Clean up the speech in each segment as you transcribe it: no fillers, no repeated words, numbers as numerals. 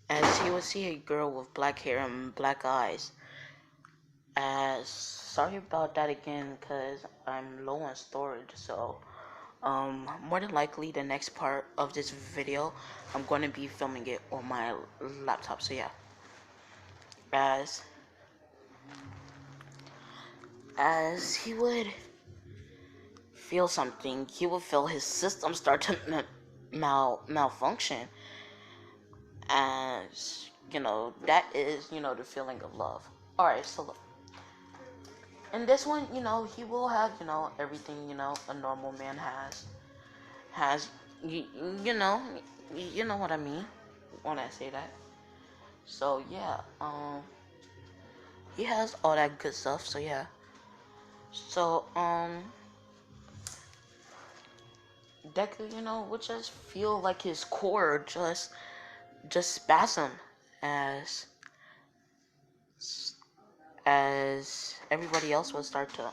as he would see a girl with black hair and black eyes. As sorry about that again, cause I'm low on storage. So, more than likely the next part of this video, I'm going to be filming it on my laptop. So yeah, as he would feel something, he would feel his system start to malfunction. As that is the feeling of love. All right, so look. In this one, he will have, everything, a normal man has, you, you know, you know what I mean when I say that. So yeah, he has all that good stuff. So yeah, so Deku, would just feel like his core just spasm as everybody else would start to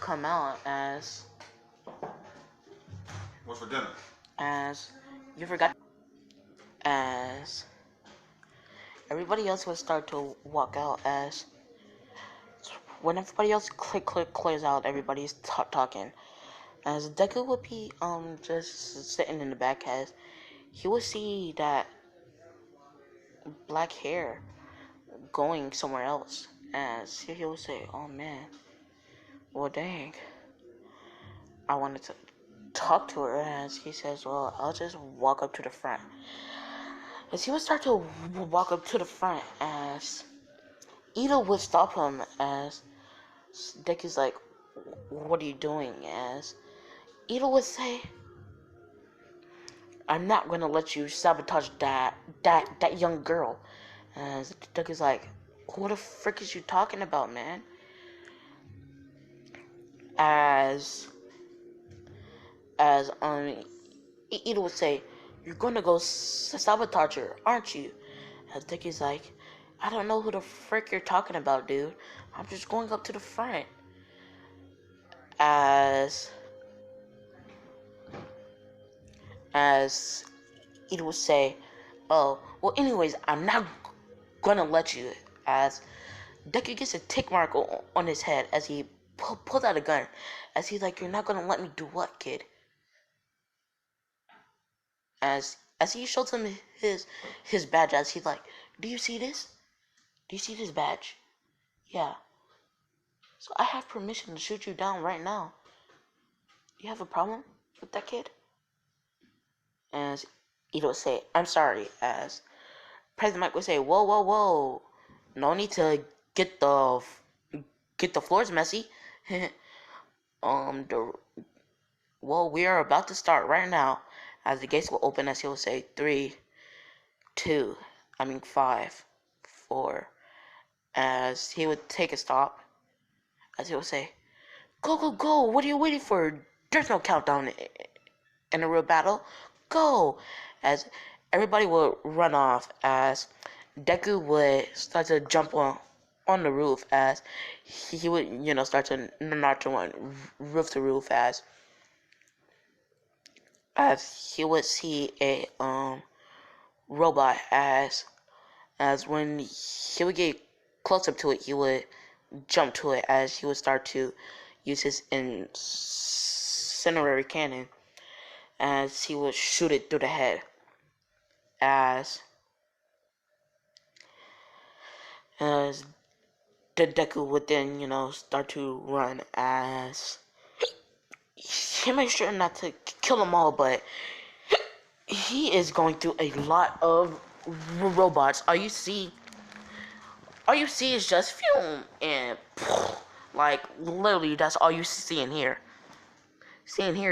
come out as. What's for dinner? As you forgot. As everybody else would start to walk out. As when everybody else clears out, everybody's talking. As Deku would be just sitting in the back, as he would see that black hair going somewhere else. As he would say, "Oh man, well dang, I wanted to talk to her." As he says, "Well, I'll just walk up to the front." As he would start to walk up to the front, as Ida would stop him, as Deku's like, "What are you doing?" As Ida would say, "I'm not gonna let you sabotage that young girl." As Deku's like, "What the frick is you talking about, man?" As Ida would say, "You're gonna go sabotage her, aren't you?" And Dicky's like, "I don't know who the frick you're talking about, dude. I'm just going up to the front." As Ida would say, "Oh, well, anyways, I'm not gonna let you." As Deku gets a tick mark on his head as he pulled out a gun. As he's like, "You're not gonna let me do what, kid?" As he shows him his badge, as he's like, "Do you see this? Do you see this badge? Yeah. So I have permission to shoot you down right now. Do you have a problem with that, kid?" As Ito would say, "I'm sorry." As President Mike would say, "Whoa, whoa, whoa. No need to get the floors messy." The Well, we are about to start right now. As the gates will open, as he will say, 3, 2, 5, 4. As he would take a stop, as he would say, "Go, go, go! What are you waiting for? There's no countdown in a real battle. Go!" As everybody would run off, as Deku would start to jump on the roof, as he would, start to notch on roof to roof, as he would see a robot, as when he would get close up to it, he would jump to it, as he would start to use his incendiary cannon, as he would shoot it through the head. As the Deku would then, start to run, as he made sure not to kill them all, but he is going through a lot of robots. All you see is just film and like literally that's all you see in here.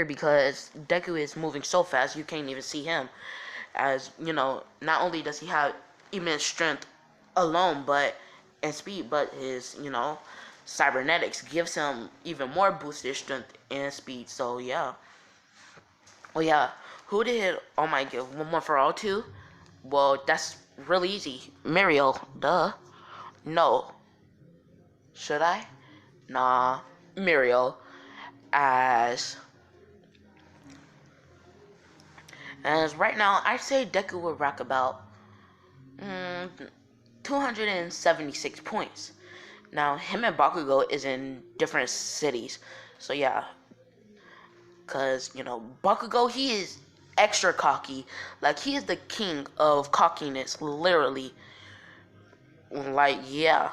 Because Deku is moving so fast you can't even see him. As not only does he have immense strength alone, but and speed, but his cybernetics gives him even more boosted strength and speed. So yeah. Well, yeah. Who did All Might give? One for all two? Well, that's really easy. Muriel, duh. No. Should I? Nah. Muriel. As right now, I say Deku would rock about mm, 276 points. Now, him and Bakugo is in different cities. So, yeah. Because, Bakugo, he is extra cocky. Like, he is the king of cockiness, literally. Like, yeah.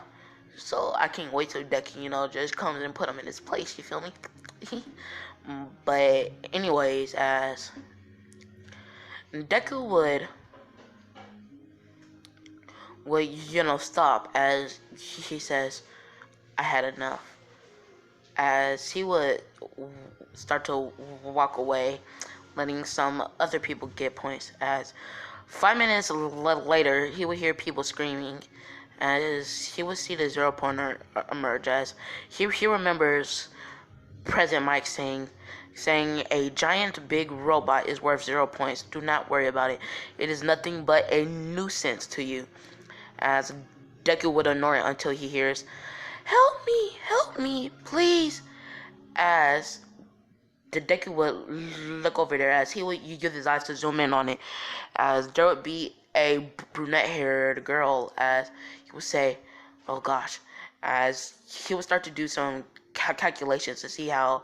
So, I can't wait till Deku, just comes and put him in his place. You feel me? But, anyways, as Deku would stop as he says, I had enough. As he would start to walk away, letting some other people get points. As 5 minutes later, he would hear people screaming, as he would see the 0 pointer emerge. As he remembers President Mike saying a giant big robot is worth 0 points. Do not worry about it. It is nothing but a nuisance to you. As Deku would ignore it until he hears, help me, please. As the Deku would look over there, as he would use his eyes to zoom in on it, as there would be a brunette-haired girl, as he would say, oh gosh, as he would start to do some calculations to see how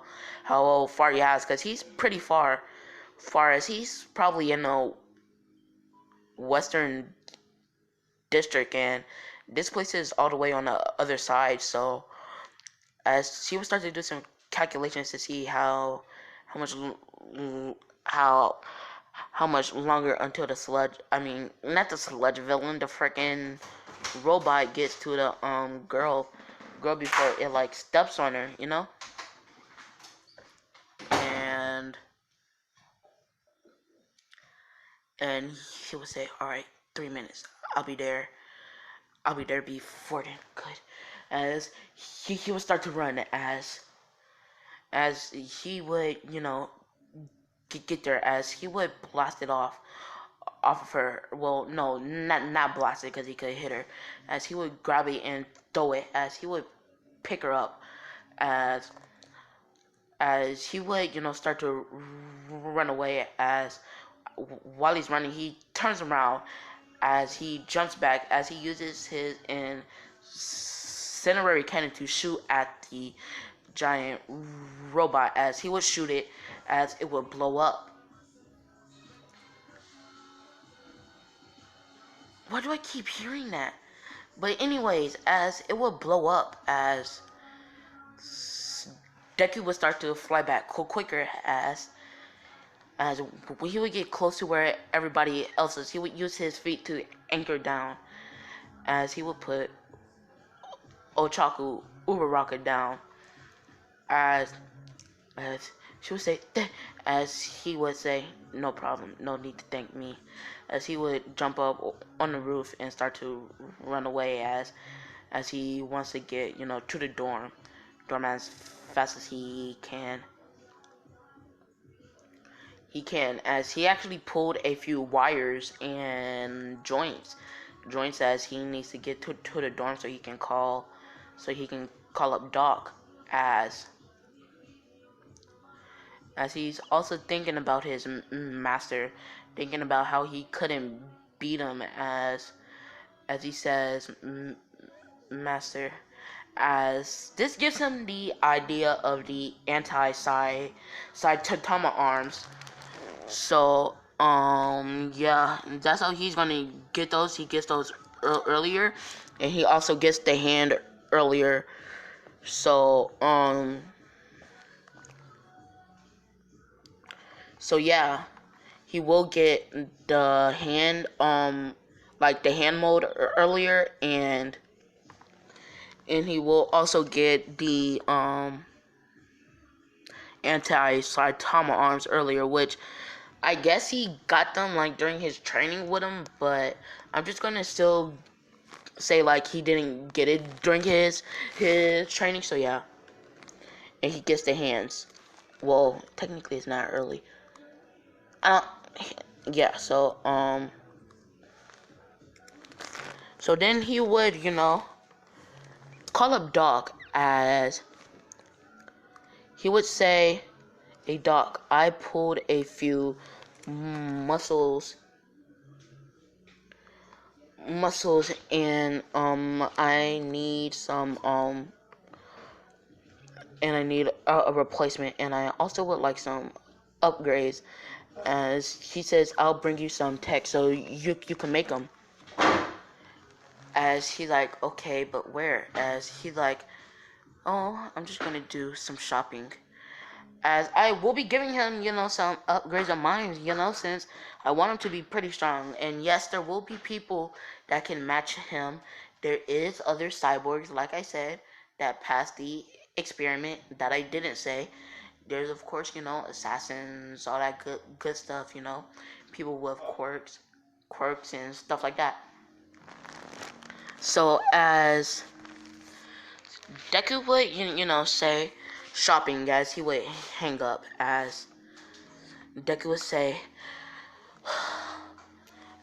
far he has, because he's pretty far as he's probably in the western district, and this place is all the way on the other side. So as he would start to do some calculations to see how much how much longer until the sludge, I mean not the sludge villain, the freaking robot gets to the girl before it like steps on her, and he would say, all right, 3 minutes, I'll be there before then. Good. As he would start to run, as he would get there, as he would blast it off of her. Well, no, not blast it, because he could hit her. As he would grab it and throw it, as he would pick her up, as he would start to run away. As while he's running, he turns around, as he jumps back, as he uses his incendiary cannon to shoot at the giant robot. As he would shoot it, as it would blow up. Why do I keep hearing that? But anyways, as it would blow up, as Deku would start to fly back quicker, as he would get close to where everybody else is, he would use his feet to anchor down, as he would put Ochaku Uraraka down, as she would say, as he would say, no problem, no need to thank me, as he would jump up on the roof and start to run away, as he wants to get to the dorm as fast as he can, as he actually pulled a few wires and joints, as he needs to get to the dorm so he can call up Doc, as he's also thinking about his master, thinking about how he couldn't beat him, as he says, master, as this gives him the idea of the anti-Saitama arms. So yeah, that's how he's gonna get those. He gets those earlier, and he also gets the hand earlier. So yeah, he will get the hand like the hand mode earlier, and he will also get the anti-Saitama arms earlier, which I guess he got them like during his training with him, but I'm just gonna still say like he didn't get it during his training. So yeah, and he gets the hands. Well, technically it's not early. Yeah. So so then he would call up Doc, as he would say, hey Doc, I pulled a few muscles muscles, and I need some and I need a replacement, and I also would like some upgrades. As he says, I'll bring you some tech so you can make them. As he's like, okay, but where? As he's like, oh, I'm just gonna do some shopping. As I will be giving him, some upgrades of mine, since I want him to be pretty strong. And yes, there will be people that can match him. There is other cyborgs, like I said, that passed the experiment that I didn't say. There's of course, assassins, all that good stuff, people with quirks and stuff like that. So as Deku would, say shopping, as he would hang up, as Deku would say,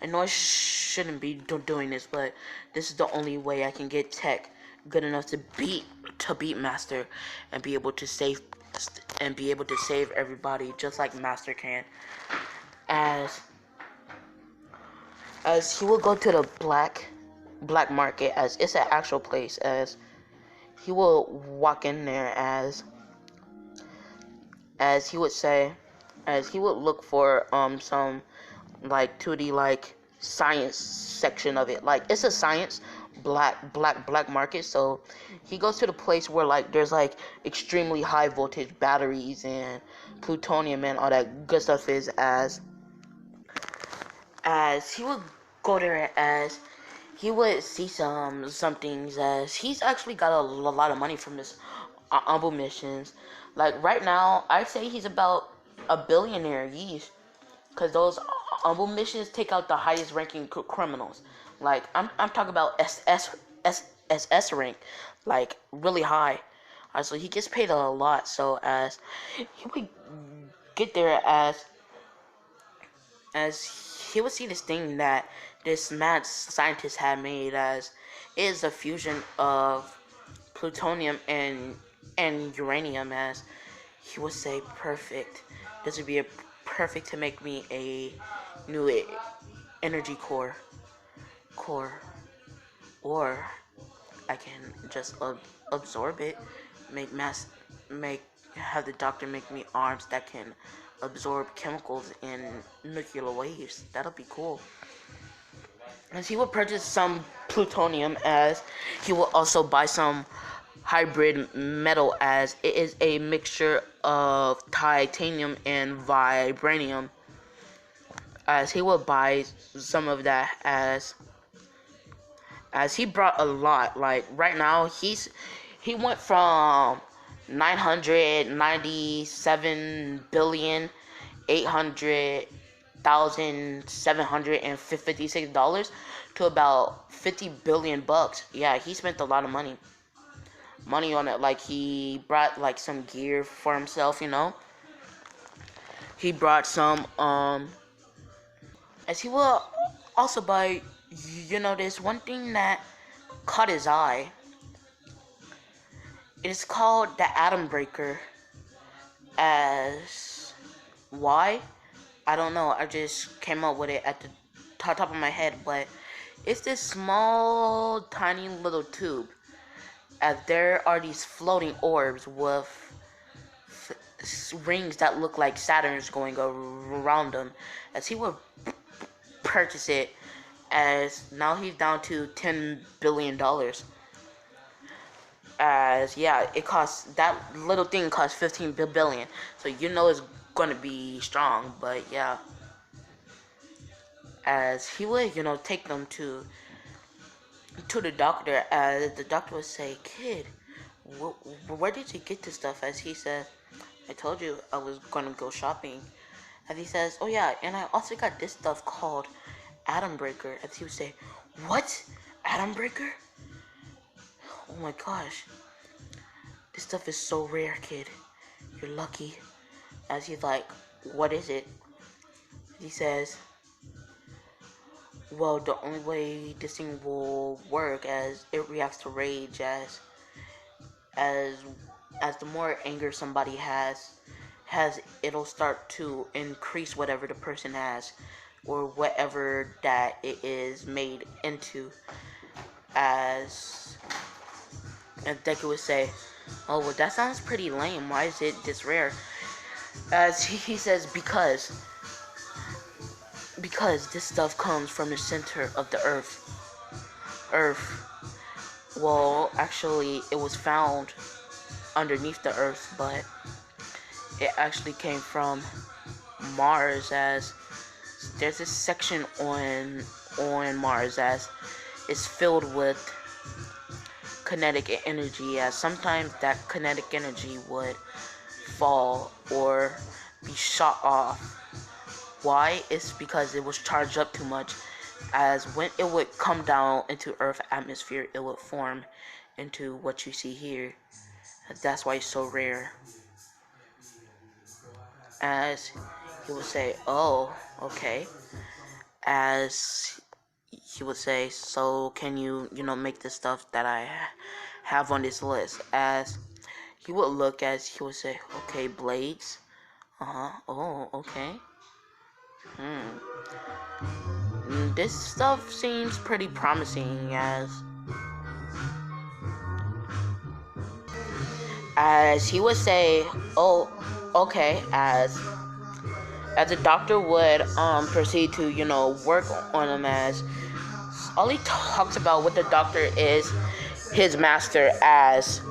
I know I shouldn't be doing this, but this is the only way I can get tech good enough to beat Master and be able to save everybody just like Master can. As he will go to the black market, as it's an actual place, as he will walk in there, as he would say, as he would look for some like 2D like science section of it. Like it's a science black market. So he goes to the place where like there's like extremely high voltage batteries and plutonium and all that good stuff is, as he would go there, as he would see some things, as he's actually got a lot of money from this humble missions. Like right now, I'd say he's about a billionaire. Yeesh. Because those humble missions take out the highest ranking criminals. Like I'm talking about SS rank, like really high. So he gets paid a lot. So as he would get there, as he would see this thing that this mad scientist had made, as is a fusion of plutonium and uranium, as he would say, perfect. This would be a perfect to make me a new energy core, or I can just absorb it, make have the doctor make me arms that can absorb chemicals in nuclear waves. That'll be cool. As he will purchase some plutonium, as he will also buy some hybrid metal, as it is a mixture of titanium and vibranium, as he will buy some of that, as he brought a lot. Like right now he went from 997,800,756 dollars to about $50 billion. Yeah, he spent a lot of money on it. Like he brought like some gear for himself, he brought some as he will also buy, there's one thing that caught his eye. It is called the Atom Breaker. As why? I don't know. I just came up with it at the top of my head, but it's this small, tiny little tube. As there are these floating orbs with rings that look like Saturn's going around them. As he would purchase it, as now he's down to $10 billion. As yeah, it costs, that little thing costs 15 billion, so it's gonna be strong. But yeah, as he would take them to the doctor, as the doctor would say, kid, where did you get this stuff? As he said, I told you I was gonna go shopping. As he says, oh yeah, and I also got this stuff called Atom Breaker. As he would say, what? Atom Breaker? Oh my gosh. This stuff is so rare, kid. You're lucky. As he's like, what is it? He says, well, the only way this thing will work, as it reacts to rage, as the more anger somebody has, it'll start to increase whatever the person has. or whatever that it is made into. As and Deku would say, "Oh, well, that sounds pretty lame. Why is it this rare?" As he says, because this stuff comes from the center of the earth. Earth. Well, actually, it was found underneath the earth, but it actually came from Mars. As there's this section on Mars as it's filled with kinetic energy. As sometimes that kinetic energy would fall or be shot off. Why? It's because it was charged up too much. As when it would come down into Earth atmosphere, it would form into what you see here. That's why it's so rare. As he would say, "Oh, okay." As he would say, "So can you make the stuff that I have on this list?" As he would look, as he would say, "Okay, blades. Oh, okay. This stuff seems pretty promising." As he would say, "Oh, okay." As the doctor would proceed to work on him. As all he talks about with the doctor is his master. As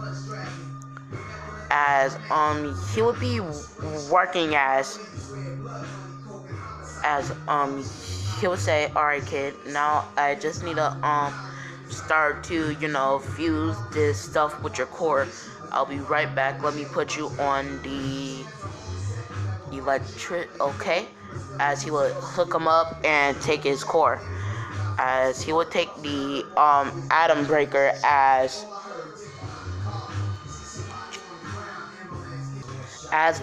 he would be working as he would say, "All right, kid, now I just need to start to fuse this stuff with your core. I'll be right back. Let me put you on the electric." Okay. As he would hook him up and take his core. As he would take the atom breaker. As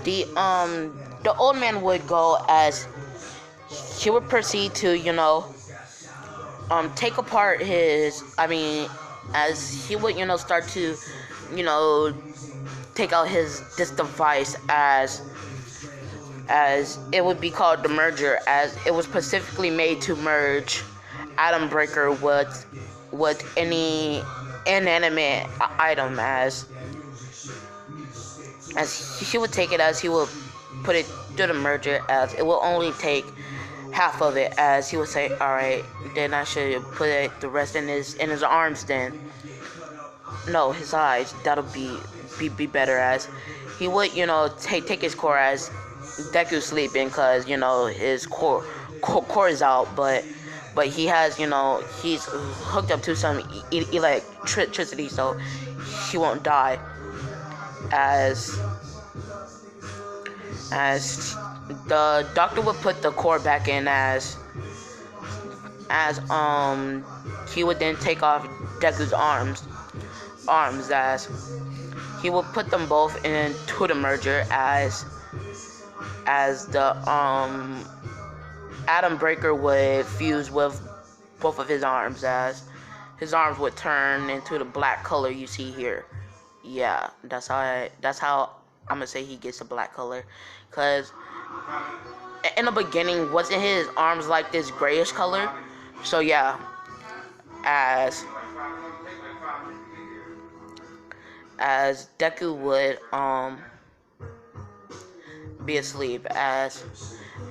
the old man would go. As he would proceed to take apart his, as he would start to you know take out this device. As it would be called the merger. As it was specifically made to merge atom breaker with any inanimate item. As he would take it. As he would put it through the merger. As it will only take half of it. As he would say, "All right, then I should put the rest in his arms. Then no, his eyes. That'll be better." As he would take his core. As Deku sleeping because his core is out. But he has he's hooked up to some electricity, so he won't die. As as the doctor would put the core back in. As he would then take off Deku's arms. As he would put them both into the merger. As the atom breaker would fuse with both of his arms. As his arms would turn into the black color you see here. Yeah, that's how I'm gonna say he gets a black color. Cause in the beginning, wasn't his arms like this grayish color? So yeah, as as Deku would be asleep. As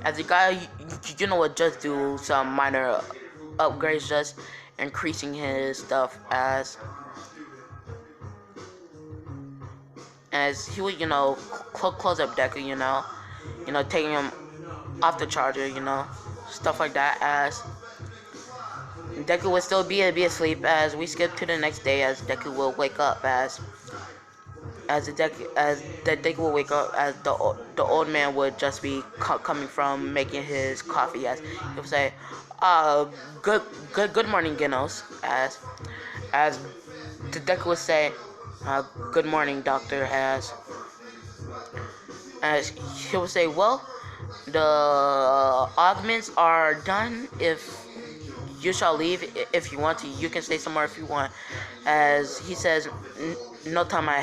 the guy would just do some minor upgrades, just increasing his stuff. As he would close up Deku, taking him off the charger, stuff like that. As Deku would still be asleep. As we skip to the next day. As Deku will wake up. As the Deku will wake up. As the old man would just be coming from making his coffee. As he would say, good morning, Genos." As the Deku would say, "Good morning, doctor." As he would say, "Well, the augments are done. If you shall leave, if you want to, you can stay somewhere if you want." As he says, "No time, I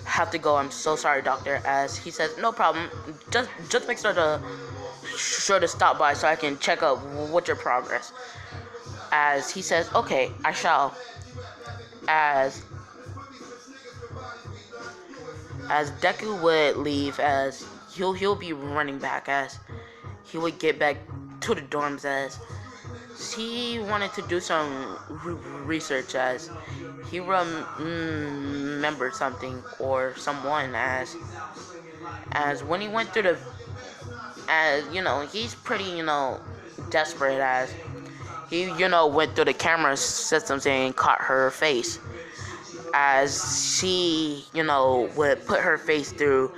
have to go. I'm so sorry, doctor." As he says, "No problem. Just make sure to sure to stop by so I can check up what's your progress. As he says, okay, I shall. As Deku would leave, as he'll be running back, as he would get back to the dorms, as he wanted to do some research, as he remembered something or someone, as when he went through the, as he's pretty desperate, as he went through the camera systems and caught her face, as she would put her face through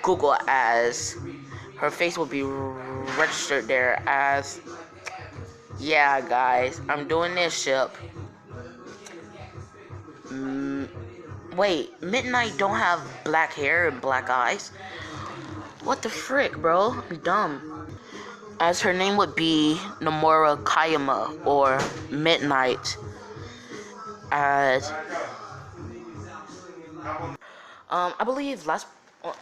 Google, as her face would be registered there. As yeah, guys, I'm doing this ship. Wait, Midnight don't have black hair and black eyes? What the frick, bro? I'm dumb. As her name would be Nomura Kayama, or Midnight. As I believe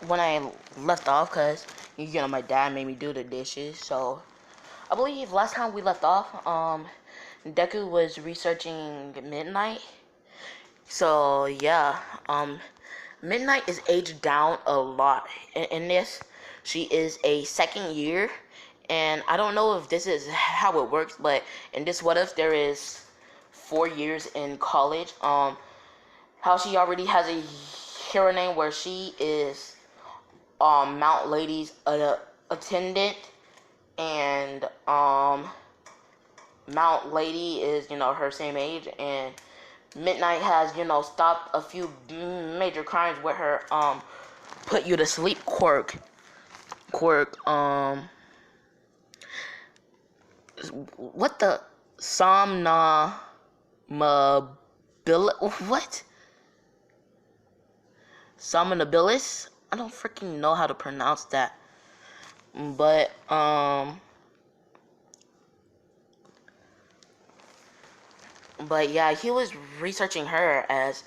when I left off, cause my dad made me do the dishes, so I believe last time we left off, Deku was researching Midnight. So yeah, Midnight is aged down a lot. In this, she is a second year, and I don't know if this is how it works, but in this what if there is 4 years in college. How she already has a hero name where she is Mount Lady's attendant, and Mount Lady is her same age, and Midnight has stopped a few major crimes with her put you to sleep quirk what the what somnabilis. I don't freaking know how to pronounce that, but yeah, he was researching her, as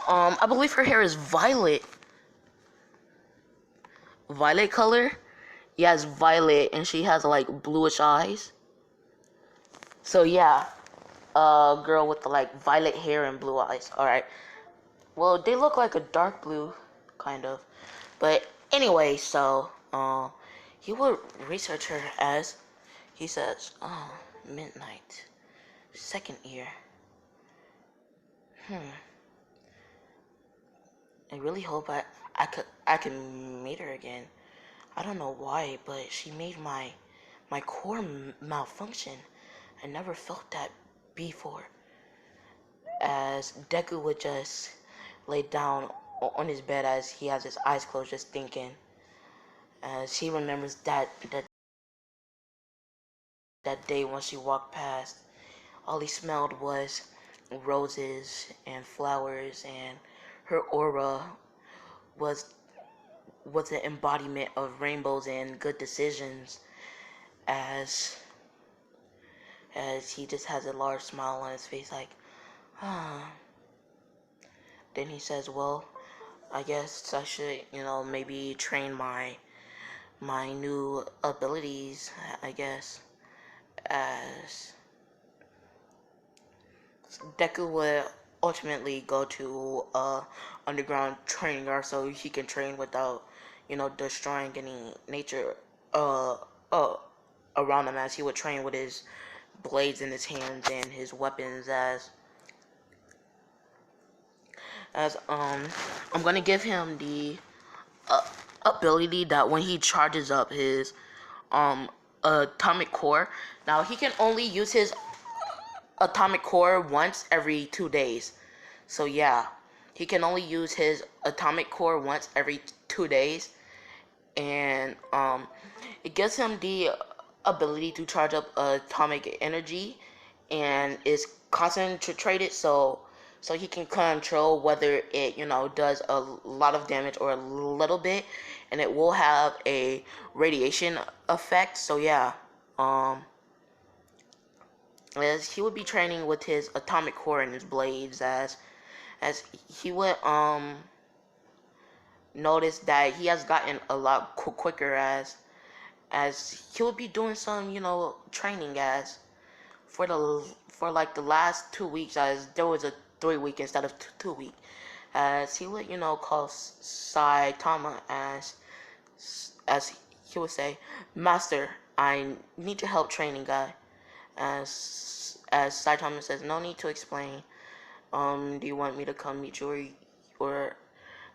I believe her hair is violet color. Yeah, it's violet, and she has like bluish eyes. So yeah, girl with the like violet hair and blue eyes. All right. Well, they look like a dark blue, kind of. But anyway, so he would research her, as he says, oh, Midnight, second year. I really hope I can meet her again. I don't know why, but she made my core malfunction. I never felt that before. As Deku would just lay down on his bed, as he has his eyes closed, just thinking. As he remembers that day when she walked past, all he smelled was roses and flowers, and her aura was an embodiment of rainbows and good decisions. As he just has a large smile on his face, like, ah. Then he says, well, I guess I should, maybe train my new abilities, I guess. As Deku would ultimately go to underground training yard so he can train without, destroying any nature around him, as he would train with his blades in his hands and his weapons, as I'm gonna give him the ability that when he charges up his atomic core, now he can only use his atomic core once every 2 days. So yeah, he can only use his atomic core once every 2 days, and it gives him the ability to charge up atomic energy, and is concentrated, so he can control whether it does a lot of damage or a little bit, and it will have a radiation effect. So yeah, as he would be training with his atomic core and his blades, as he would noticed that he has gotten a lot quicker as he would be doing some, training as for like the last 2 weeks, as there was a 3 week instead of 2 week, as he would, call Saitama as he would say, Master, I need your help training guy. As Saitama says, no need to explain. Do you want me to come meet you, or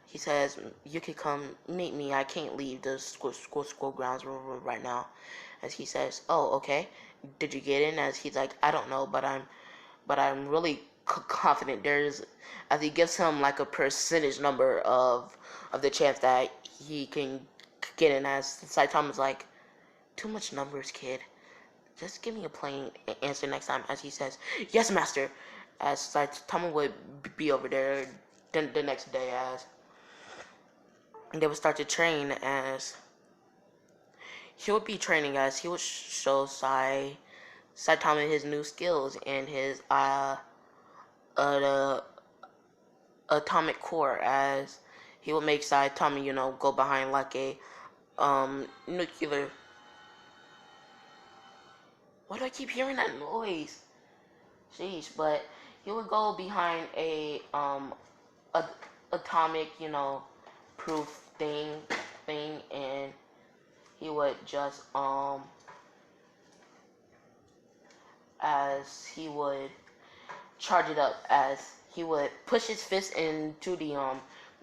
he says, you can come meet me. I can't leave the school grounds right now. As he says, oh, okay. Did you get in? As he's like, I don't know, but I'm really confident. As he gives him like a percentage number of the chance that he can get in. As Saitama's like, too much numbers, kid. Just give me a plain answer next time. As he says, yes, master. As Saitama would be over there the next day, as they would start to train, as he would be training, as he would show Saitama his new skills and his atomic core, as he would make Saitama, go behind like a nuclear. Why do I keep hearing that noise? Jeez, but he would go behind a atomic, proof thing, and he would just as he would charge it up, as he would push his fist into the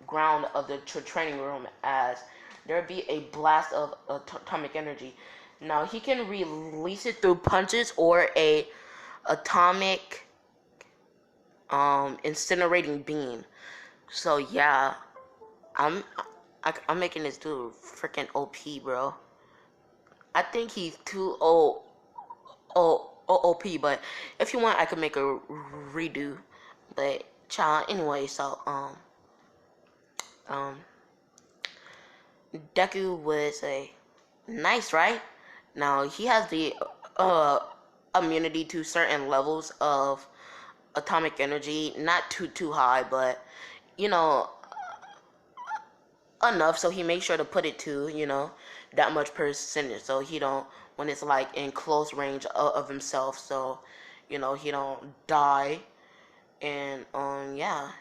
ground of the training room, as there would be a blast of atomic energy. Now he can release it through punches or a atomic incinerating beam. So yeah, I'm making this dude freaking OP, bro. I think he's too OP, but if you want, I could make a redo. But child, anyway, so Deku would say, nice, right? Now he has the immunity to certain levels of atomic energy, not too high, but enough, so he makes sure to put it to that much percentage, so he don't, when it's like in close range of himself, so he don't die. And yeah,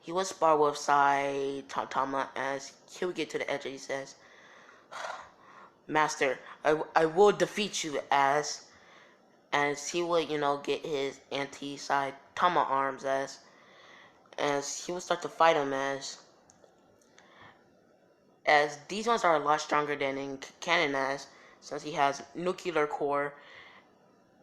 he would spar with Saitama, as he would get to the edge and he says, Master, I will defeat you, as he would get his anti-Saitama arms, as he would start to fight him, as these ones are a lot stronger than in canon, as since he has nuclear core.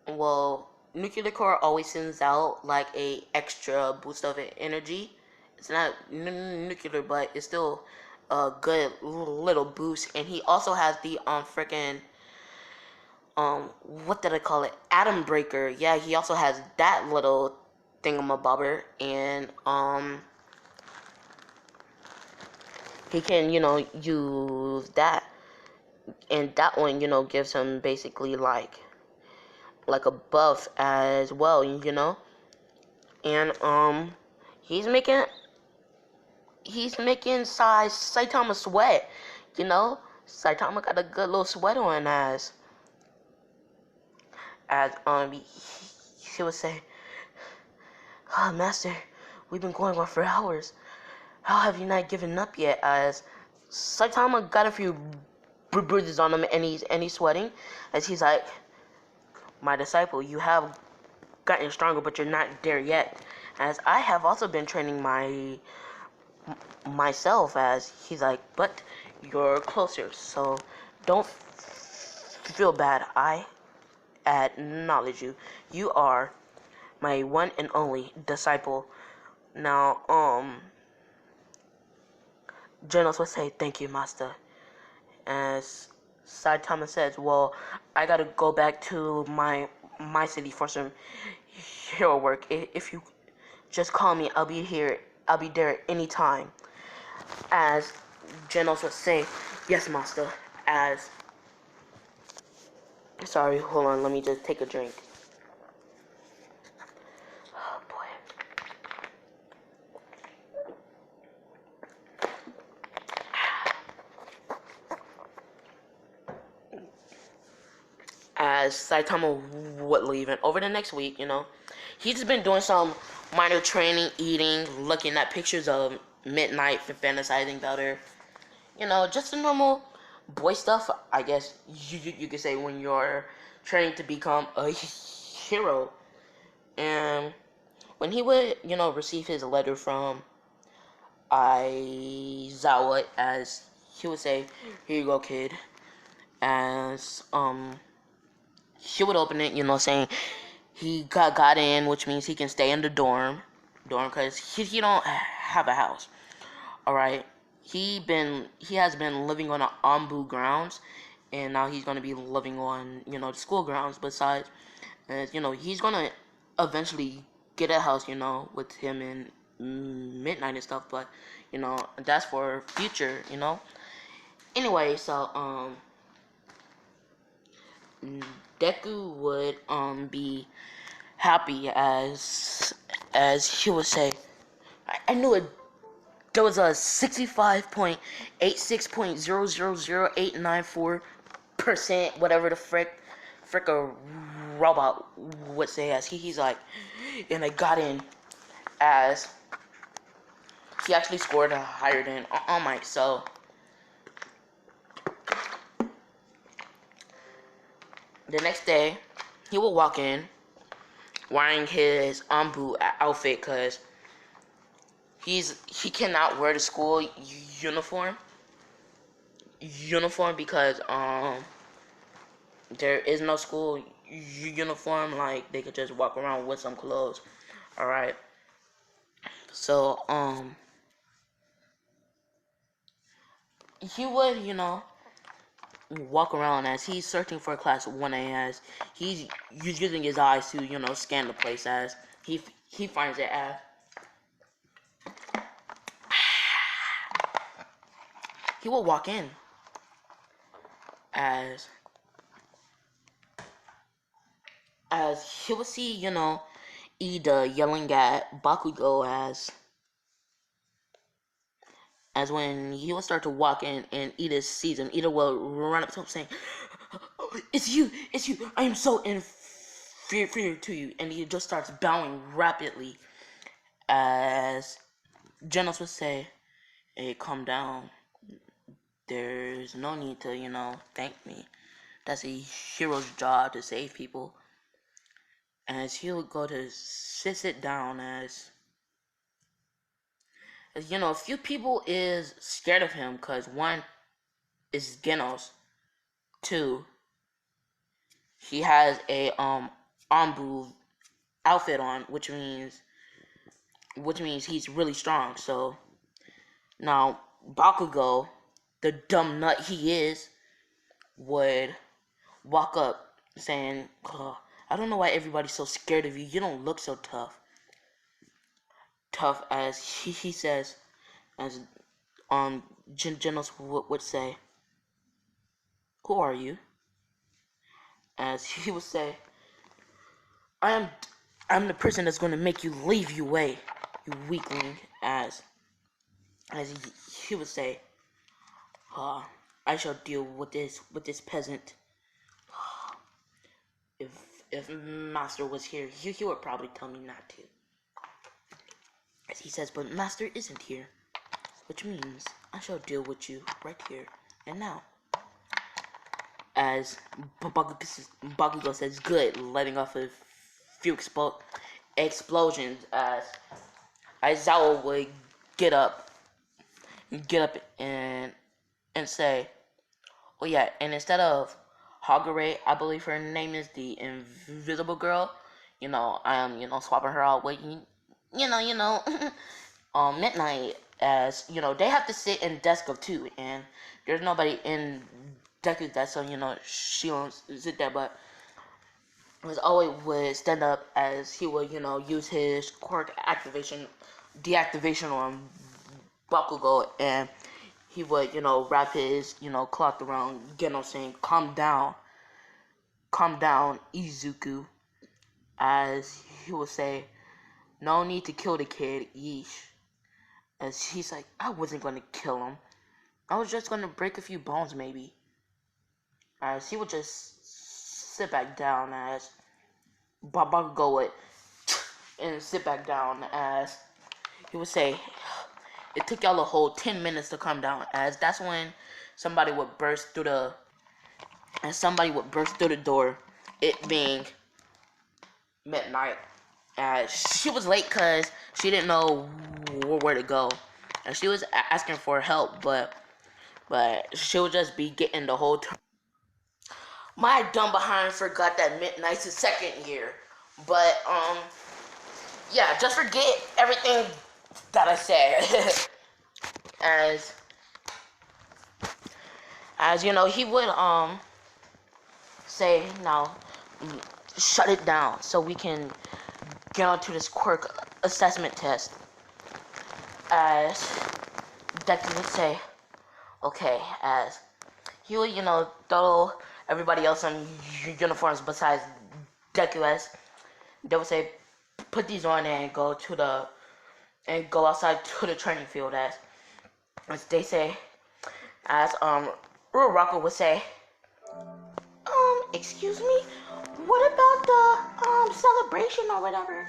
Well, nuclear core always sends out like a extra boost of energy. It's not nuclear, but it's still a good little boost. And he also has the freaking what did I call it? Atom breaker. Yeah, he also has that little thingamabobber, and he can use that, and that one gives him basically like a buff as well, and he's making Saitama sweat, Saitama got a good little sweat on, as he would say, oh, master, we've been going on for hours. How have you not given up yet? As Saitama got a few bruises on him, and he's sweating, as he's like, my disciple, you have gotten stronger, but you're not there yet. As I have also been training myself, as he's like, but you're closer, so don't feel bad. I acknowledge you. You are my one and only disciple. Now, Genos would say, thank you, master. As Saitama says, well, I gotta go back to my city for some hero work. If you just call me, I'll be here. I'll be there anytime. As Genos would say, yes, master. As, sorry, hold on, let me just take a drink. Oh boy. Saitama would leave, and over the next week, he's just been doing some minor training, eating, looking at pictures of Midnight, fantasizing about her. Just the normal boy stuff, I guess you could say, when you're training to become a hero. And when he would, receive his letter from Aizawa, as he would say, "Here you go, kid," as he would open it, saying he got in, which means he can stay in the dorm, because he don't have a house. All right, he has been living on the Ambu grounds, and now he's gonna be living on the school grounds. Besides, as he's gonna eventually get a house, with him and Midnight and stuff. But that's for future. Anyway, so Deku would be happy, as he would say, I knew it. There was a 65.86.000894%, whatever the frick a robot would say, as he's like, and I got in, as he actually scored higher than All Might. So the next day, he will walk in wearing his Ambu outfit, because he cannot wear the school uniform because there is no school uniform. Like, they could just walk around with some clothes. All right. So he would walk around as he's searching for class 1A, as he's using his eyes to scan the place, as he finds it, as he will walk in, as he will see Ida yelling at Bakugo, as when he will start to walk in and Ida sees him, Ida will run up to him saying, "Oh, it's you, I am so inferior to you," and he just starts bowing rapidly, as Genos would say, "Hey, calm down. There's no need to, thank me. That's a hero's job, to save people." As he would go to sit down, as a few people is scared of him, because one is Genos, two, he has a Ambu outfit on, which means he's really strong. So now Bakugo, the dumb nut he is, would walk up saying, "Oh, I don't know why everybody's so scared of you. You don't look so tough." As he says, as Genos would say, "Who are you?" As he would say, I'm the person that's going to make you leave your way, you weakling." As he would say, "I shall deal with this peasant. If Master was here, he would probably tell me not to." As he says, "But Master isn't here, which means I shall deal with you right here and now." As Bakugo says, "Good," letting off a few explosions, as Aizawa would get up and say, "Oh yeah," and instead of Hagure, I believe her name is, the invisible girl, I am swapping her out with Midnight, as they have to sit in desk of 2, and there's nobody in Deku's desk, so she won't sit there. But as always would stand up, as he would use his quirk deactivation on Bakugo, and he would wrap his cloth around Geno, saying, calm down, Izuku," as he would say, "No need to kill the kid, yeesh." As he's like, "I wasn't gonna kill him. I was just gonna break a few bones, maybe." As he would just sit back down as Bakugo would and sit back down as he would say, it took y'all a whole 10 minutes to come down, as that's when somebody would burst through the door, it being midnight. As she was late because she didn't know where to go, and she was asking for help, but she would just be getting the whole time. My dumb behind forgot that midnight's the second year, but yeah, just forget everything that I said. as you know, he would say, now shut it down so we can get onto this quirk assessment test. As Deku would say, okay, as he would, throw everybody else in uniforms besides Deku, as they would say, put these on and go outside to the training field, as they say, as Rocco would say, excuse me, what about the celebration or whatever?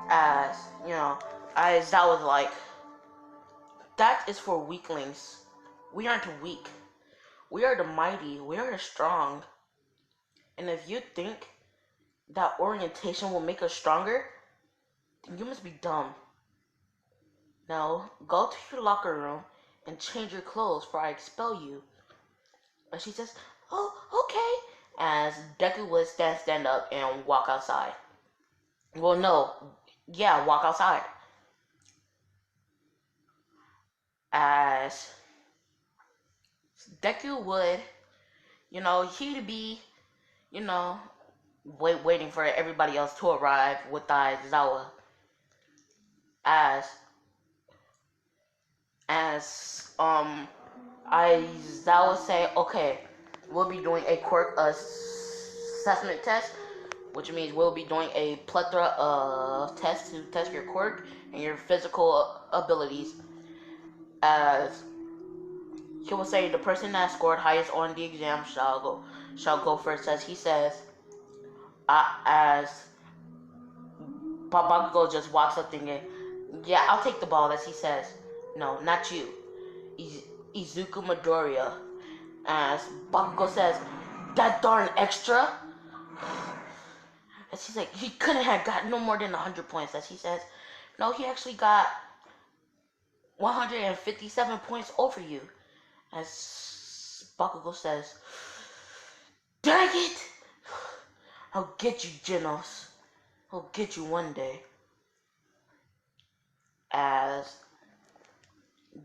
As I was like, that is for weaklings. We aren't weak. We are the mighty. We are the strong. And if you think that orientation will make us stronger, then you must be dumb. Now, go to your locker room and change your clothes before I expel you. And she says, oh, okay. As Deku would stand up and walk outside. Well, no. Yeah, walk outside. As Deku would, he'd be, waiting for everybody else to arrive with Aizawa. As Aizawa say, okay, we'll be doing a quirk assessment test, which means we'll be doing a plethora of tests to test your quirk and your physical abilities. As he will say, the person that scored highest on the exam shall go first. As he says, as Bakugo just walks up thinking, yeah, I'll take the ball. As he says, no, not you, Izuku Midoriya. As Bakugo says, that darn extra. As he's like, he couldn't have got no more than 100 points. As he says, no, he actually got 157 points over you. As Bakugo says, dang it! I'll get you, Genos. I'll get you one day. As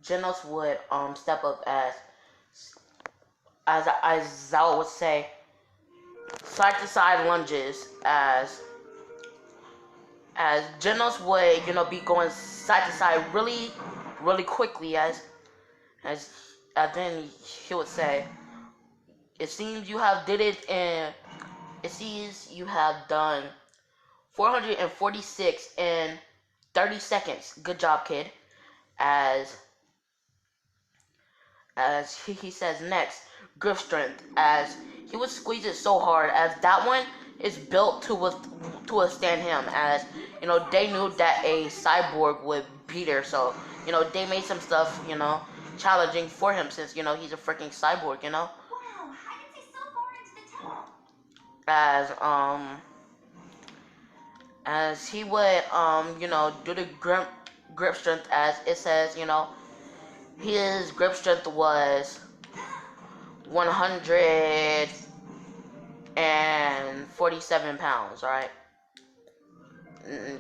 Genos would step up as Zao would say, side to side lunges, as Genos would be going side to side really quickly, as then he would say, it seems you have done 446 in 30 seconds. Good job, kid. As he says next, grip strength, as he would squeeze it so hard, as that one is built to withstand him, as they knew that a cyborg would be there, so they made some stuff challenging for him, since he's a freaking cyborg. Wow, I can see so far into the tunnel. As he would do the grip strength, as it says, his grip strength was 147 pounds, right?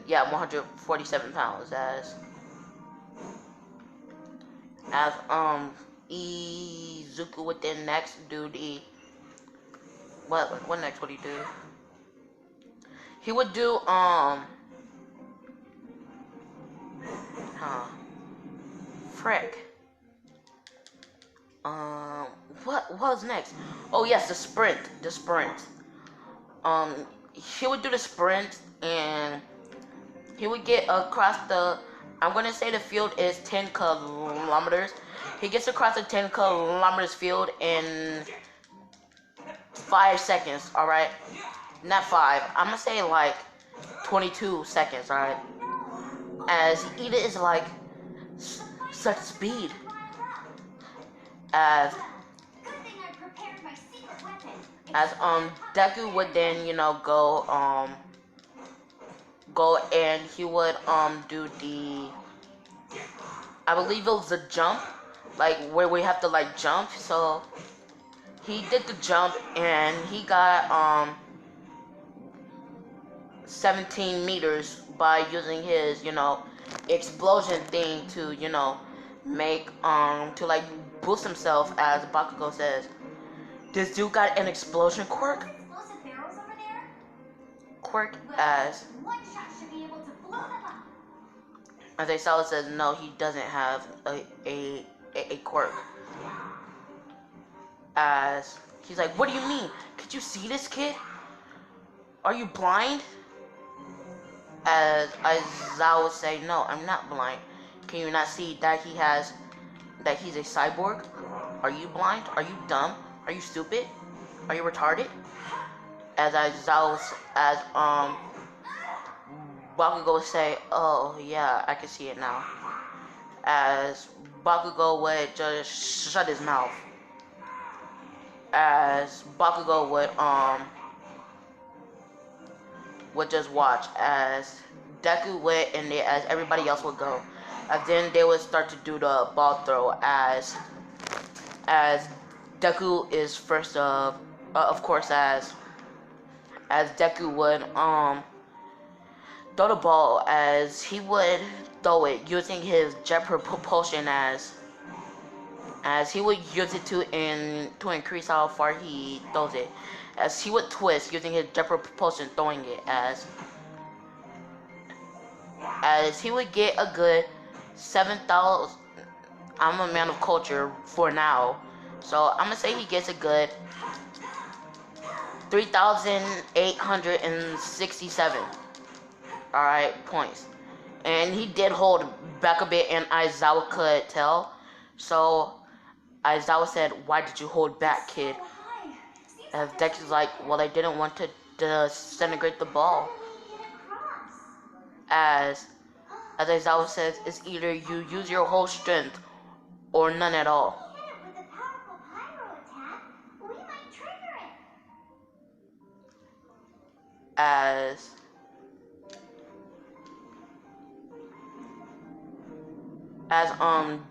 Yeah, 147 pounds. As Izuku would then next do the what next would he do? He would do frick. What was next? Oh yes, the sprint. He would do the sprint, and he would get across I'm gonna say the field is 10 kilometers. He gets across the 10 kilometers field in 5 seconds, alright? Not 5. I'm gonna say like 22 seconds, alright? As Ida is like such speed. As Deku would then, go and he would do the, I believe it was a jump, like where we have to like jump. So he did the jump and he got 17 meters by using his, explosion thing to, make to like boost himself. As Bakugo says, this dude got an explosion quirk. As Aizawa says, no, he doesn't have a quirk. As he's like, what do you mean? Could you see this kid? Are you blind? As Aizawa would say, no, I'm not blind. Can you not see that he's a cyborg? Are you blind? Are you dumb? Are you stupid? Are you retarded? As Bakugo would say, oh yeah, I can see it now. As Bakugo would just shut his mouth. As Bakugo would just watch as Deku went and as everybody else would go. And then they would start to do the ball throw as Deku is first of course, as Deku would throw the ball, as he would throw it using his jet propulsion, as he would use it to increase how far he throws it, as he would twist using his jet propulsion throwing it, as he would get a good 7,000. I'm a man of culture for now, so I'm gonna say he gets a good 3,867. Alright, points. And he did hold back a bit, and Aizawa could tell. So Aizawa said, why did you hold back, kid? As Deku's like, well, I didn't want to disintegrate the ball. As Aizawa says, it's either you use your whole strength or none at all. As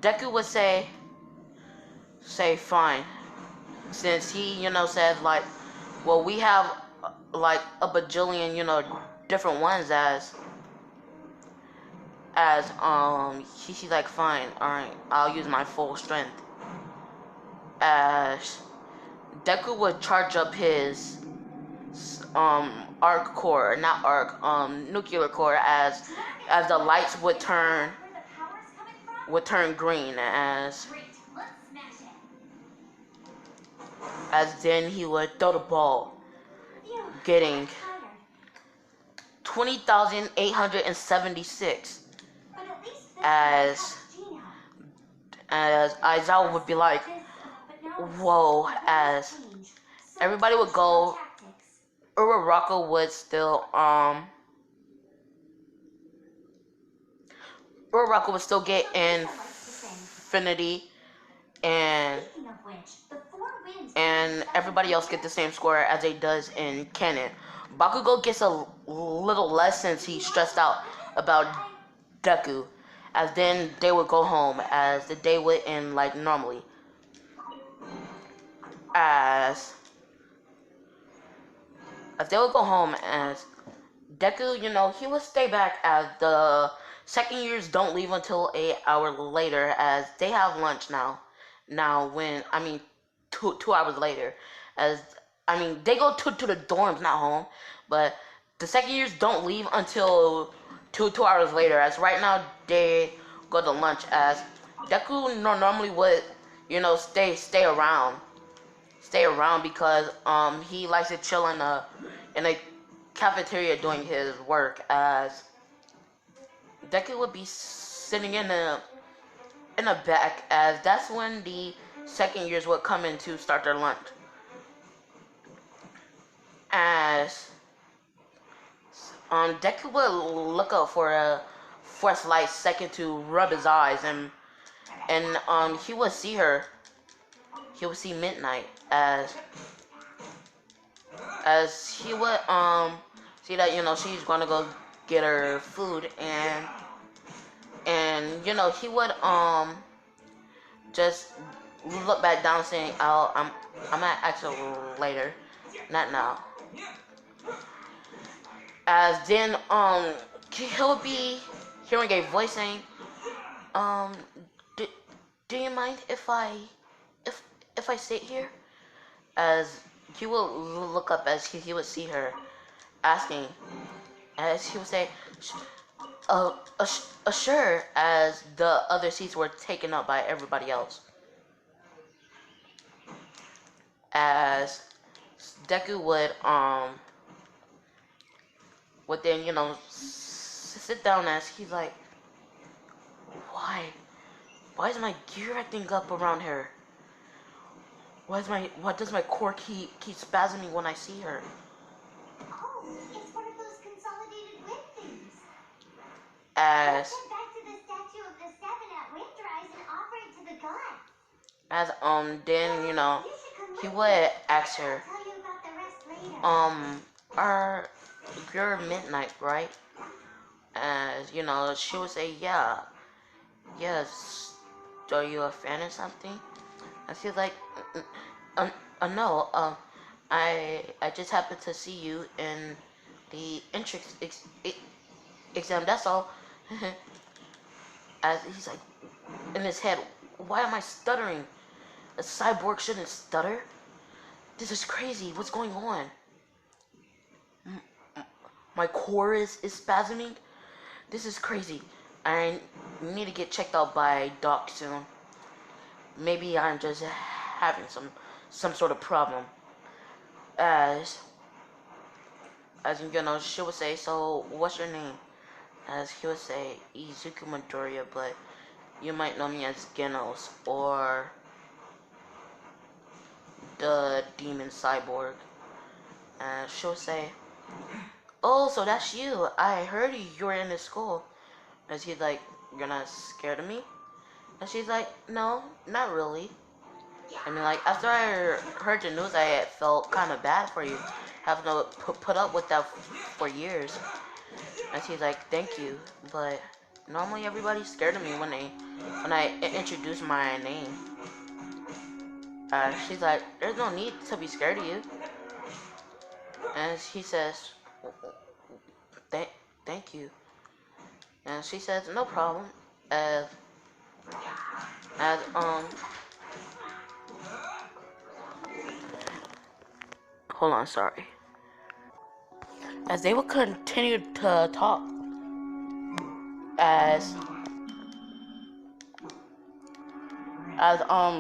Deku would say fine, since he said like, well, we have like a bajillion different ones, he's like, fine, alright, I'll use my full strength. As Deku would charge up his arc core, not arc, nuclear core, as the lights would turn green, as then he would throw the ball, getting 20,876. As Aizawa would be like, whoa, as everybody would go, Uraraka would still get infinity, and everybody else get the same score as it does in canon. Bakugo gets a little less since he's stressed out about Deku, as then they would go home, as the day would end like normally. As they would go home, as Deku, he would stay back, as the second years don't leave until 8 hours later, as they have lunch now. When, 2 hours later, as, they go to the dorms, not home, but the second years don't leave until 2 hours later, as right now they go to lunch, as Deku normally would, stay around because he likes to chill in a cafeteria doing his work, as Deku would be sitting in a back, as that's when the second years would come in to start their lunch. as Deku would look up for a slight second to rub his eyes, and he would see her. He would see Midnight as he would see that she's gonna go get her food, and he would just look back down saying, "Oh, I'm gonna ask her later, not now." As then he'll be hearing a voice saying, um do, do you mind if if I sit here? As he will look up as he would see her asking, as he would say, sure, as the other seats were taken up by everybody else. As Deku would then sit down, as he's like, why is my gear acting up around her? Why does my core keep spasming when I see her? Oh, it's one of those consolidated wind things. As Let's head back to the statue of the seven at Windrise and offer it to the gods. as then You should come he with would me. ask I'll her, tell you about the rest later. are you're Midnight, right? As she would say, yeah, yes. Are you a fan or something? And she's like, no, I just happened to see you in the entrance exam. That's all. As he's like, in his head, why am I stuttering? A cyborg shouldn't stutter. This is crazy. What's going on? My core is spasming. This is crazy. I need to get checked out by Doc soon. Maybe I'm just having some sort of problem. As she would say, so what's your name? As he would say, Izuku Midoriya, but you might know me as Genos or the Demon Cyborg. And she'll say, oh, so that's you. I heard you were in this school. And he's like, you're not scared of me? And she's like, no, not really. I mean, like, after I heard the news, I felt kind of bad for you. Having to put up with that for years. And she's like, thank you. But normally everybody's scared of me when I introduce my name. She's like, there's no need to be scared of you. And he says, thank you. And she says, no problem. As hold on, sorry. As they would continue to talk, as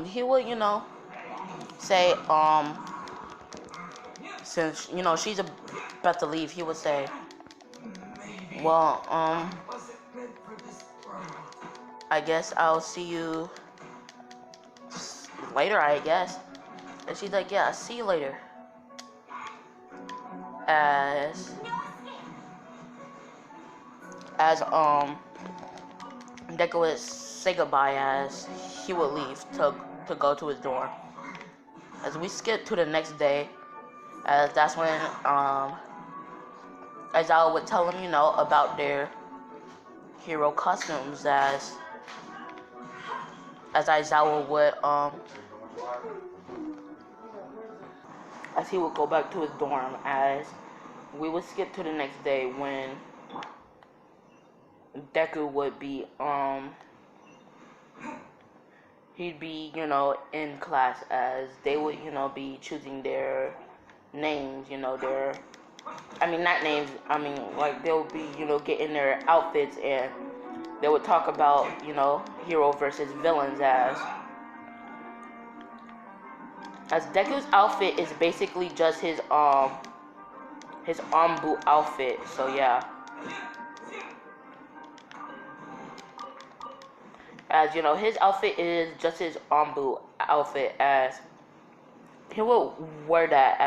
he would say since she's about to leave, he would say, well, I guess I'll see you later, I guess. And she's like, yeah, I'll see you later. As Deku would say goodbye, as he would leave to go to his dorm. As we skip to the next day, as that's when Aizawa would tell him about their hero costumes, as Aizawa would as he would go back to his dorm. As we would skip to the next day when Deku would be he'd be in class, as they would be choosing their names, their not names, like they would be getting their outfits, and they would talk about hero versus villains, as Deku's outfit is basically just his boot outfit. So yeah, as his outfit is just his boot outfit, as he will wear that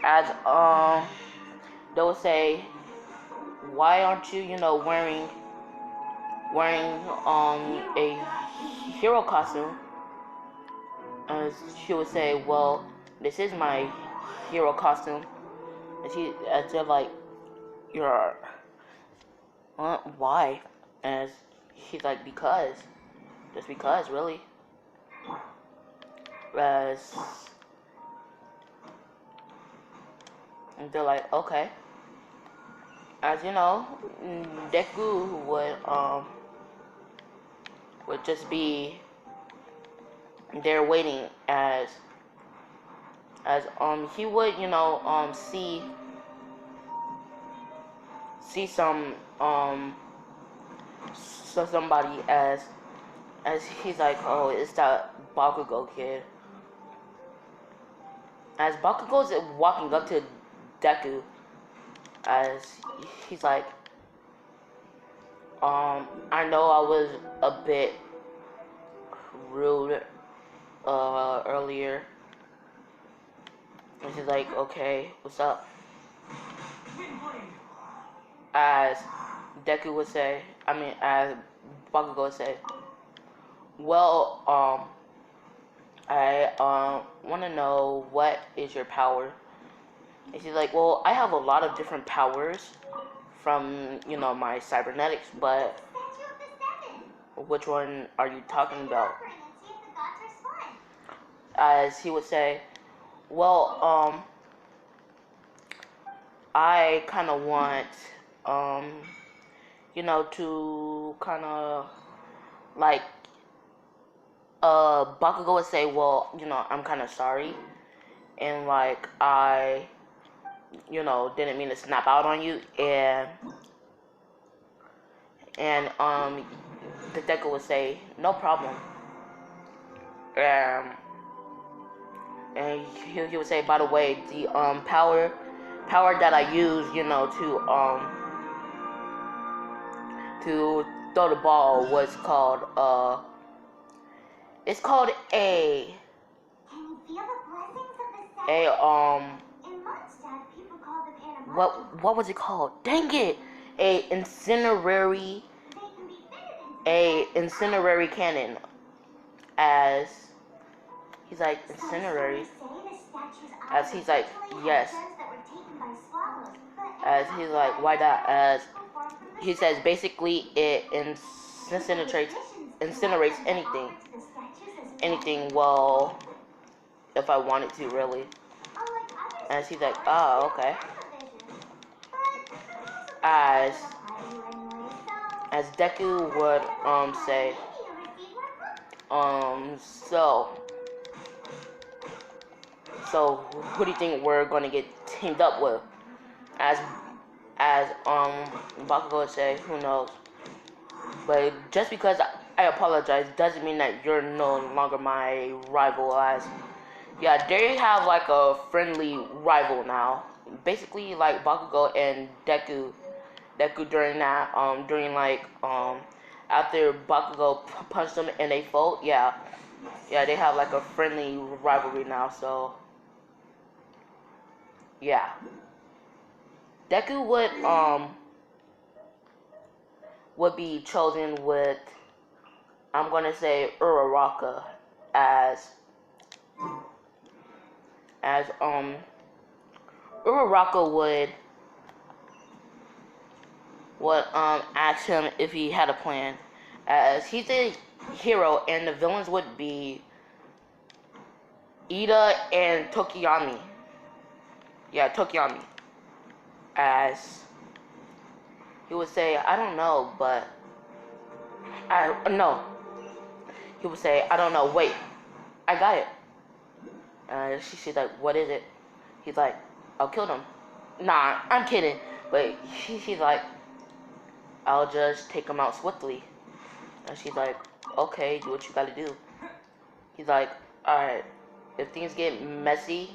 as they would say, why aren't you, wearing a hero costume? And she would say, well, this is my hero costume. And they're like, you're, why? And she's like, because, just because, really. As and they're like, okay. As you know, Deku would just be there waiting as he would see somebody as he's like, oh, it's that Bakugo kid. As Bakugo's walking up to Deku, as he's like, I know I was a bit rude earlier. And she's like, okay, what's up? As Deku would say, as Bakugo would say, well, I want to know what is your power. And she's like, well, I have a lot of different powers from, my cybernetics, but which one are you talking about? As he would say, well, I kind of want, to kind of, like, Bakugo would say, well, I'm kind of sorry, and, like, I, didn't mean to snap out on you, and the Deku would say, no problem, and he would say, by the way, the, power that I use, to throw the ball was called, it's called a, what was it called? Dang it! A incinerary cannon. As he's like, incinerary. As he's like, yes. As he's like, why that? As he says, basically it incinerates anything. Well, if I wanted to, really. And she's like, oh, okay. As Deku would say, so who do you think we're gonna get teamed up with? As Bakugo would say, who knows? But just because I apologize doesn't mean that you're no longer my rival. As yeah, they have like a friendly rival now. Basically, like Bakugo and Deku during that after Bakugo punched them and they fought. Yeah, they have like a friendly rivalry now. So yeah, Deku would be chosen with, I'm gonna say, Uraraka as Uraraka would ask him if he had a plan, as he's a hero and the villains would be Ida and Tokiyami. Yeah, Tokiyami. As he would say, I don't know, but no. He would say, I don't know, wait, I got it. She's like, what is it? He's like, I'll kill them. Nah, I'm kidding. But she's like, I'll just take them out swiftly. And she's like, okay, do what you gotta do. He's like, alright, if things get messy,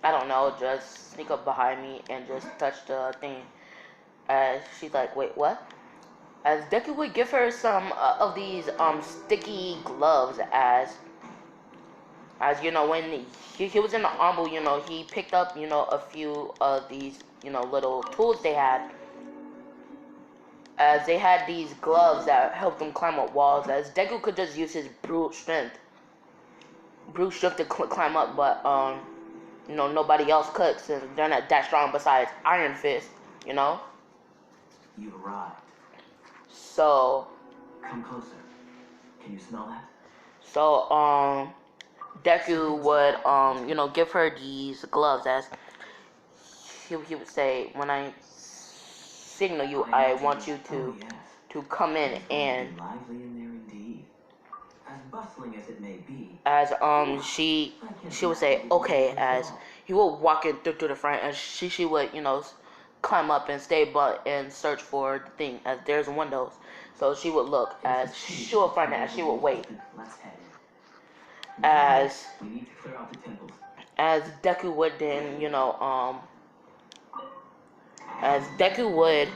I don't know, just sneak up behind me and just touch the thing. She's like, wait, what? As Deku would give her some of these sticky gloves, as As you know, when he was in the Ambu, you know, he picked up, you know, a few of these, you know, little tools they had. As they had these gloves that helped him climb up walls. As Deku could just use his brute strength to climb up, but you know, nobody else could since they're not that strong besides Iron Fist, you know. You've arrived. So. Come closer. Can you smell that? So Deku would you know, give her these gloves as he would say, when I signal you, I want you to come in. And lively in there indeed. As bustling as it may be. As she would say okay, as he would walk in through the front, and she would, you know, climb up and stay but and search for the thing as there's windows. So she would look as she would find it as she would wait. As Deku would then, you know, as Deku would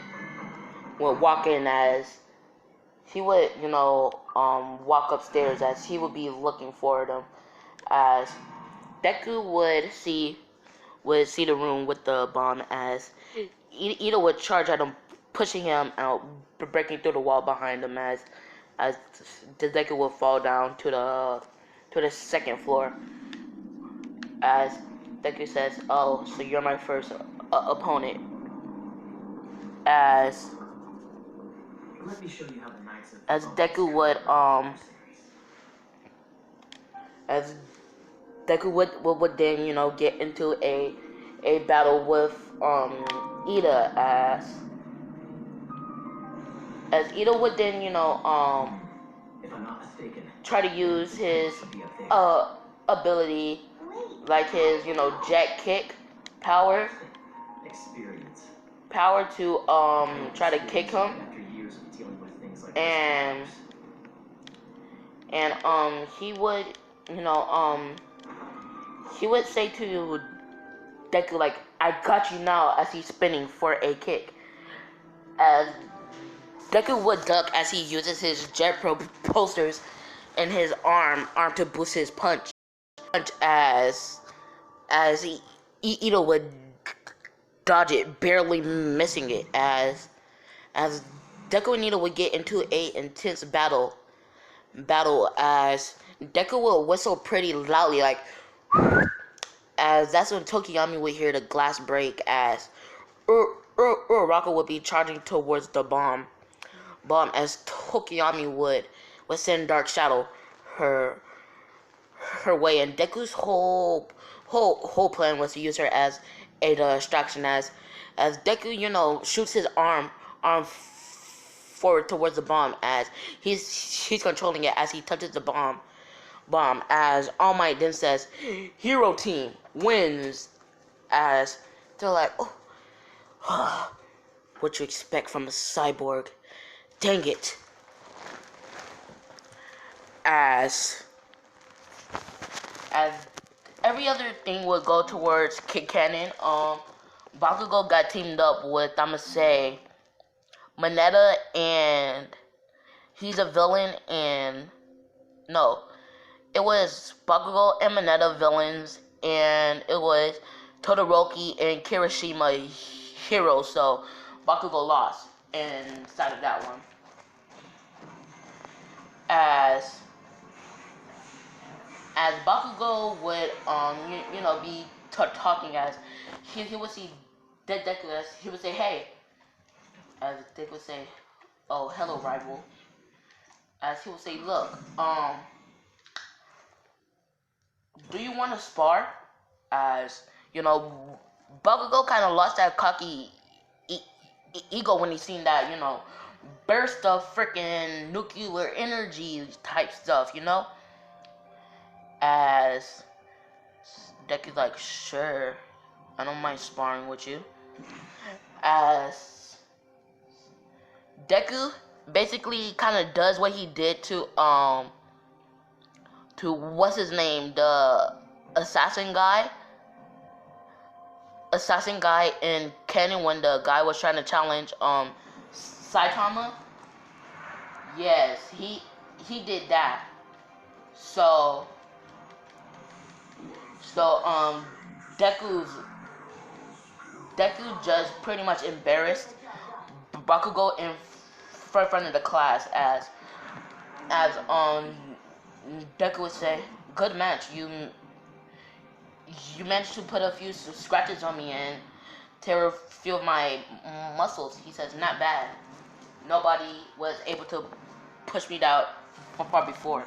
walk in, as he would, you know, walk upstairs, as he would be looking for them. As Deku would see the room with the bomb, as Ida would charge at him, pushing him out, breaking through the wall behind him, as the Deku would fall down to the second floor. As Deku says, "Oh, so you're my first opponent." As let me show you how the Knights of as Deku would then, you know, get into a battle with Ida, as Ida would then, you know, if I'm not mistaken, try to use his ability, like his, you know, jet kick power to try to kick him. And he would, you know, he would say to Deku, like, I got you now, as he's spinning for a kick. As Deku would duck as he uses his jet propulsors in his arm to boost his punch. As Ito would dodge it, barely missing it. As Deku and Ito would get into a intense battle. As Deku will whistle pretty loudly, like, as that's when Tokiyami would hear the glass break, as Uraraka would be charging towards the bomb as Tokiyami would send Dark Shadow her way, and Deku's whole plan was to use her as a distraction, as Deku, you know, shoots his arm forward towards the bomb, as he's controlling it as he touches the bomb, as All Might then says, "Hero Team wins," as they're like, oh, what you expect from a cyborg, dang it. As every other thing would go towards Kid Cannon, Bakugo got teamed up with, I'ma say, Mineta, and he's a villain, and no, it was Bakugo and Mineta villains, and it was Todoroki and Kirishima heroes, so Bakugo lost inside of that one. As Bakugo would you know, be talking, as he would see Deku, as he would say, "Hey," as Deku would say, "Oh, hello, rival." As he would say, "Look, do you want to spar?" As you know, Bakugo kind of lost that cocky ego when he seen that, you know, burst of freaking nuclear energy type stuff, you know. As Deku's like, "Sure, I don't mind sparring with you." As Deku basically kind of does what he did to what's his name, the assassin guy in Canon, when the guy was trying to challenge Saitama. Yes, he did that. So So Deku's Deku just pretty much embarrassed Bakugo in front of the class as Deku would say, "Good match. You managed to put a few scratches on me and tear a few of my muscles." He says, "Not bad. Nobody was able to push me down far before."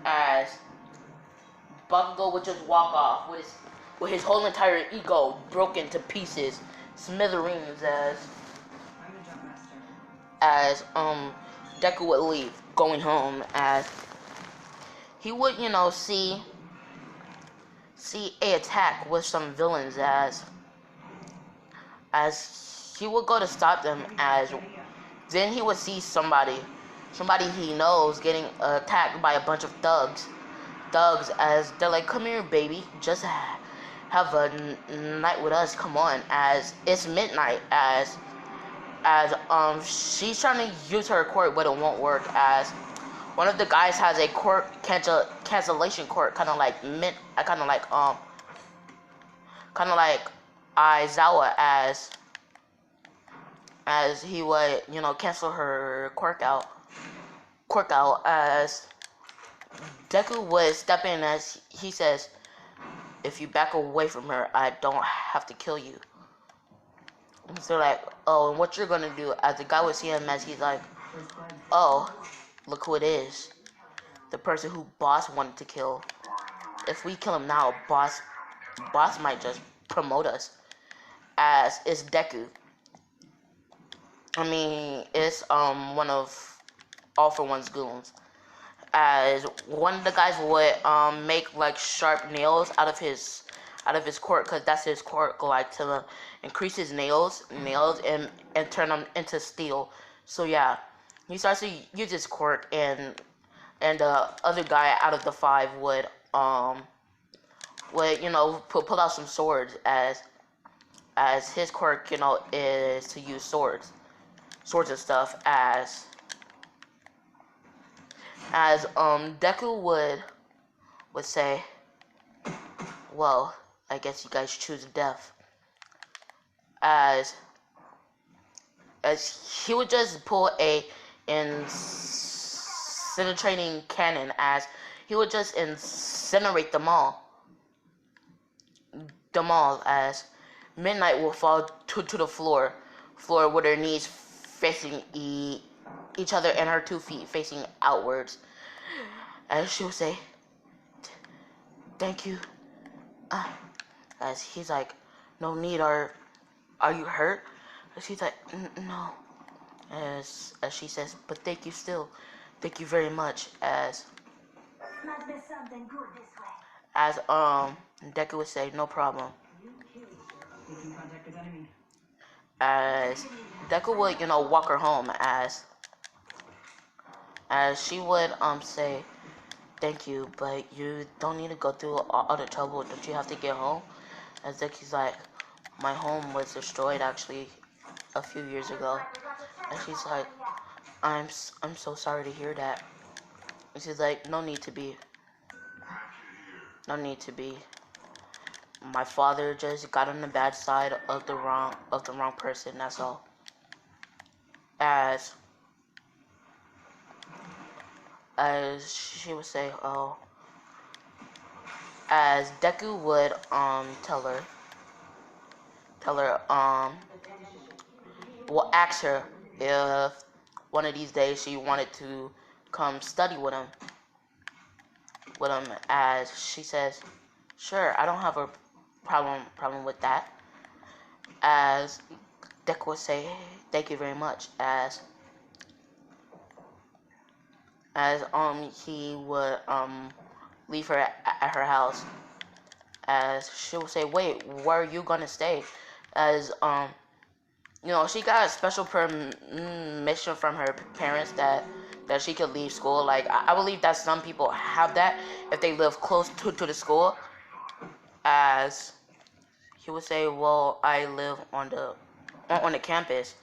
As Bakugo would just walk off with his whole entire ego broken to pieces, smithereens as Deku would leave, going home as he would, see a attack with some villains as he would go to stop them as then he would see somebody he knows getting attacked by a bunch of thugs as they're like, "Come here, baby, just have a night with us, come on," as it's midnight as she's trying to use her quirk but it won't work as one of the guys has a quirk cancellation quirk, kind of like Aizawa as he would cancel her quirk out as Deku would step in as he says, "If you back away from her, I don't have to kill you." So like, "Oh, and what you're gonna do?" As the guy would see him as he's like, "Oh, look who it is. The person who Boss wanted to kill. If we kill him now, Boss might just promote us." As it's Deku. I mean, it's one of All For One's goons. As one of the guys would make like sharp nails out of his quirk, because that's his quirk, like to increase his nails and turn them into steel. So yeah, he starts to use his quirk, and the other guy out of the five would pull out some swords as his quirk is to use swords and stuff as Deku would say, "Well, I guess you guys choose death." As he would just pull a incinerating cannon, as he would just incinerate them all as Midnight will fall to the floor with her knees facing each other and her 2 feet facing outwards. As she would say, "Thank you." As he's like, "No need. Are you hurt?" As she's like, "No." As she says, "But thank you still. Thank you very much." Must be something good this way. As Deku would say, "No problem." As Deku would walk her home as she would say, "Thank you, but you don't need to go through all the trouble. Don't you have to get home?" As Deku's like, "My home was destroyed actually a few years ago." And she's like, I'm so sorry to hear that." And she's like, No need to be. No need to be. My father just got on the bad side of the wrong person, that's all." As she would say, "Oh," as Deku would tell her well, ask her if one of these days she wanted to come study with him as she says, "Sure, I don't have a problem with that." As Deku would say, "Thank you very much." As he would leave her at her house, as she would say, "Wait, where are you gonna stay?" As she got a special permission from her parents that she could leave school. Like I believe that some people have that if they live close to the school. As he would say, "Well, I live on the campus."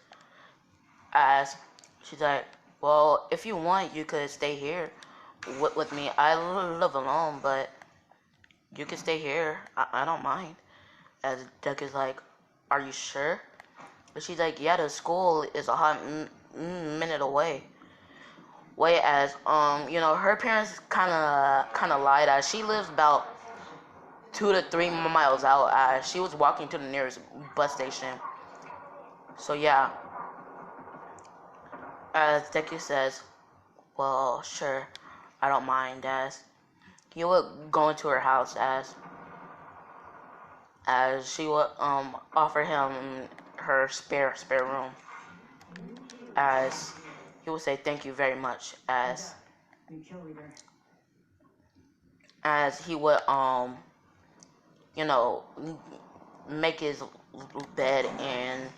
As she's like, "Well, if you want, you could stay here with me. I live alone, but you can stay here. I don't mind. As Deku's like, are you sure? But she's like, yeah, the school is a hot minute away. Wait, as her parents kind of lied. As she lives about 2 to 3 miles out. As she was walking to the nearest bus station. So yeah, as Deku says, well, sure, I don't mind. As he would go into her house, as she would offer him her spare room. As he would say thank you very much. As he would you know make his bed and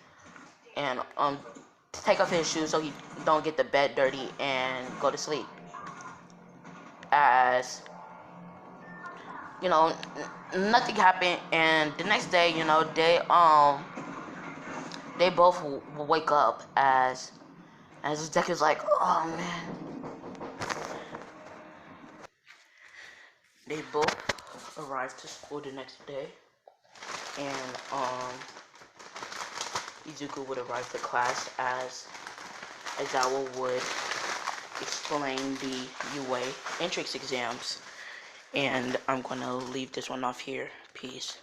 take off his shoes so he don't get the bed dirty and go to sleep. As nothing happened, and the next day, they both wake up as Deku's like, oh man. They both arrived to school the next day, and Izuku would arrive to class as Aizawa would explain the UA entrance exams. And I'm gonna leave this one off here. Peace.